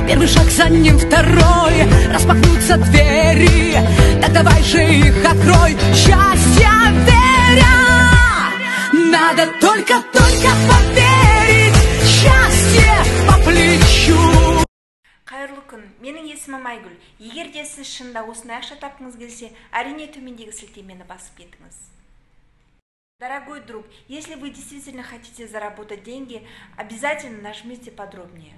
Первый шаг, за ним второй, распахнутся двери, так давай же их открой. Счастье веря, надо только поверить, счастье по плечу. Қайырлы күн, менің есімім Айгүл. Егер де сіз шынында осындай ақша тапқыңыз келсе, әрине төмендегі сілтемені басып кетіңіз. Дорогой друг, если вы действительно хотите заработать деньги, обязательно нажмите подробнее.